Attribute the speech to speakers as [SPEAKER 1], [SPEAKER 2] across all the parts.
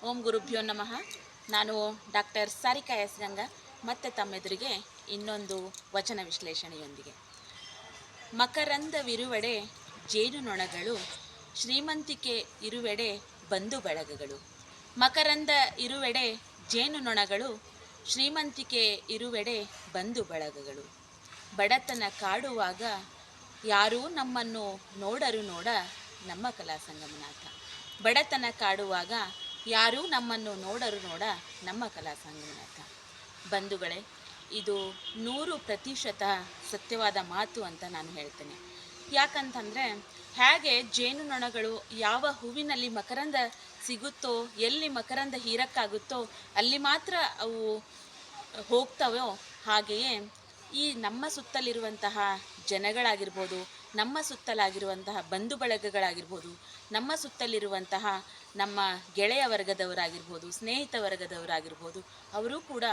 [SPEAKER 1] ಓಂ ಗುರುಭ್ಯೋ ನಮಃ. ನಾನು ಡಾಕ್ಟರ್ ಸಾರಿಕಾ ಎಸ್ ಗಂಗಾ ಮತ್ತೆ ತಮ್ಮೆದುರಿಗೆ ಇನ್ನೊಂದು ವಚನ ವಿಶ್ಲೇಷಣೆಯೊಂದಿಗೆ. ಮಕರಂದವಿರುವೆಡೆ ಜೇನುನೊಣಗಳು, ಶ್ರೀಮಂತಿಕೆ ಇರುವೆಡೆ ಬಂಧು ಬಳಗಗಳು. ಮಕರಂದ ಇರುವೆಡೆ ಜೇನುನೊಣಗಳು, ಶ್ರೀಮಂತಿಕೆ ಇರುವೆಡೆ ಬಂಧು ಬಳಗಗಳು. ಬಡತನ ಕಾಡುವಾಗ ಯಾರೂ ನಮ್ಮನ್ನು ನೋಡರು ನೋಡ ನಮ್ಮ ಕಲಾ ಸಂಗಮನಾಥ. ಬಡತನ ಕಾಡುವಾಗ ಯಾರೂ ನಮ್ಮನ್ನು ನೋಡರು ನೋಡ ನಮ್ಮ ಕಲಾ ಸಂಗಮನಾಥ. ಬಂಧುಗಳೇ, ಇದು 100% ಸತ್ಯವಾದ ಮಾತು ಅಂತ ನಾನು ಹೇಳ್ತೇನೆ. ಯಾಕಂತಂದರೆ, ಹೇಗೆ ಜೇನುನೊಣಗಳು ಯಾವ ಹೂವಿನಲ್ಲಿ ಮಕರಂದ ಸಿಗುತ್ತೋ, ಎಲ್ಲಿ ಮಕರಂದ ಹೀರಕ್ಕಾಗುತ್ತೋ ಅಲ್ಲಿ ಮಾತ್ರ ಅವು ಹೋಗ್ತವೋ, ಹಾಗೆಯೇ ಈ ನಮ್ಮ ಸುತ್ತಲಿರುವಂತಹ ಜನಗಳಾಗಿರ್ಬೋದು, ನಮ್ಮ ಸುತ್ತಲಾಗಿರುವಂತಹ ಬಂಧು ಬಳಗಗಳಾಗಿರ್ಬೋದು, ನಮ್ಮ ಸುತ್ತಲಿರುವಂತಹ ನಮ್ಮ ಗೆಳೆಯ ವರ್ಗದವರಾಗಿರ್ಬೋದು, ಸ್ನೇಹಿತ ವರ್ಗದವರಾಗಿರ್ಬೋದು, ಅವರು ಕೂಡ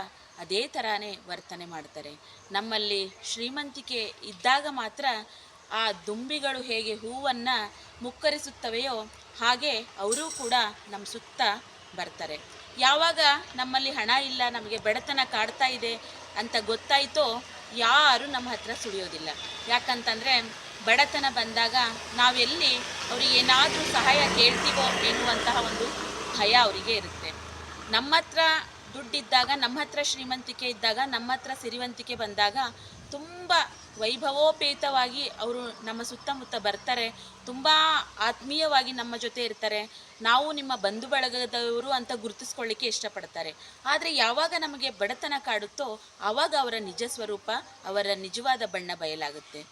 [SPEAKER 1] ಅದೇ ಥರನೇ ವರ್ತನೆ ಮಾಡ್ತಾರೆ. ನಮ್ಮಲ್ಲಿ ಶ್ರೀಮಂತಿಕೆ ಇದ್ದಾಗ ಮಾತ್ರ ಆ ದುಂಬಿಗಳು ಹೇಗೆ ಹೂವನ್ನು ಮುಕ್ಕರಿಸುತ್ತವೆಯೋ ಹಾಗೆ ಅವರೂ ಕೂಡ ನಮ್ಮ ಸುತ್ತ ಬರ್ತಾರೆ. ಯಾವಾಗ ನಮ್ಮಲ್ಲಿ ಹಣ ಇಲ್ಲ, ನಮಗೆ ಬಡತನ ಕಾಡ್ತಾ ಇದೆ ಅಂತ ಗೊತ್ತಾಯಿತೋ ಯಾರೂ ನಮ್ಮ ಹತ್ರ ಸುಳಿಯೋದಿಲ್ಲ. ಯಾಕಂತಂದರೆ ಬಡತನ ಬಂದಾಗ ನಾವೆಲ್ಲಿ ಅವ್ರಿಗೆ ಏನಾದರೂ ಸಹಾಯ ಕೇಳ್ತೀವೋ ಎನ್ನುವಂತಹ ಒಂದು ಭಯ ಅವರಿಗೆ ಇರುತ್ತೆ. ನಮ್ಮ ಹತ್ರ ದುಡ್ಡಿದ್ದಾಗ, ನಮ್ಮ ಹತ್ರ ಶ್ರೀಮಂತಿಕೆ ಇದ್ದಾಗ, ನಮ್ಮ ಹತ್ರ ಸಿರಿವಂತಿಕೆ ಬಂದಾಗ ತುಂಬ ವೈಭವೋಪೇತವಾಗಿ ಅವರು ನಮ್ಮ ಸುತ್ತಮುತ್ತ ಬರ್ತಾರೆ, ತುಂಬ ಆತ್ಮೀಯವಾಗಿ ನಮ್ಮ ಜೊತೆ ಇರ್ತಾರೆ. ನಾವು ನಿಮ್ಮ ಬಂಧು ಬಳಗದವರು ಅಂತ ಗುರುತಿಸ್ಕೊಳ್ಳಿಕ್ಕೆ ಇಷ್ಟಪಡ್ತಾರೆ. ಆದರೆ ಯಾವಾಗ ನಮಗೆ ಬಡತನ ಕಾಡುತ್ತೋ ಆವಾಗ ಅವರ ನಿಜ ಸ್ವರೂಪ, ಅವರ ನಿಜವಾದ ಬಣ್ಣ ಬಯಲಾಗುತ್ತೆ.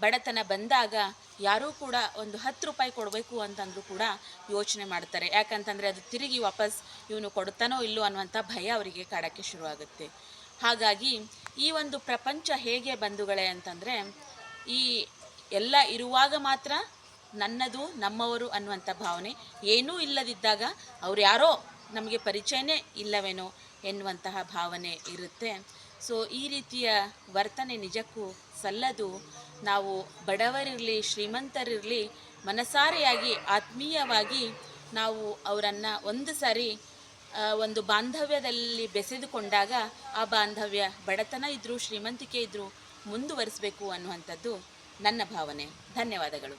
[SPEAKER 1] ಬಡತನ ಬಂದಾಗ ಯಾರೂ ಕೂಡ ಒಂದು 10 ರೂಪಾಯಿ ಕೊಡಬೇಕು ಅಂತಂದರೂ ಕೂಡ ಯೋಚನೆ ಮಾಡ್ತಾರೆ. ಯಾಕಂತಂದರೆ ಅದು ತಿರುಗಿ ವಾಪಸ್ ಇವನು ಕೊಡ್ತಾನೋ ಇಲ್ಲೋ ಅನ್ನುವಂಥ ಭಯ ಅವರಿಗೆ ಕಾಡೋಕ್ಕೆ ಶುರುವಾಗುತ್ತೆ. ಹಾಗಾಗಿ ಈ ಒಂದು ಪ್ರಪಂಚ ಹೇಗೆ ಬಂಧುಗಳೇ ಅಂತಂದರೆ, ಈ ಎಲ್ಲ ಇರುವಾಗ ಮಾತ್ರ ನನ್ನದು, ನಮ್ಮವರು ಅನ್ನುವಂಥ ಭಾವನೆ, ಏನೂ ಇಲ್ಲದಿದ್ದಾಗ ಅವ್ರು ಯಾರೋ ನಮಗೆ ಪರಿಚಯನೇ ಇಲ್ಲವೇನೋ ಎನ್ನುವಂತಹ ಭಾವನೆ ಇರುತ್ತೆ. ಸೊ ಈ ರೀತಿಯ ವರ್ತನೆ ನಿಜಕ್ಕೂ ಸಲ್ಲದು. ನಾವು ಬಡವರಿರಲಿ ಶ್ರೀಮಂತರಿರಲಿ ಮನಸಾರೆಯಾಗಿ ಆತ್ಮೀಯವಾಗಿ ನಾವು ಅವರನ್ನು ಒಂದು ಸಾರಿ ಒಂದು ಬಾಂಧವ್ಯದಲ್ಲಿ ಬೆಸೆದುಕೊಂಡಾಗ ಆ ಬಾಂಧವ್ಯ ಬಡತನ ಇದ್ದರೂ ಶ್ರೀಮಂತಿಕೆ ಇದ್ದರೂ ಮುಂದುವರಿಸಬೇಕು ಅನ್ನುವಂಥದ್ದು ನನ್ನ ಭಾವನೆ. ಧನ್ಯವಾದಗಳು.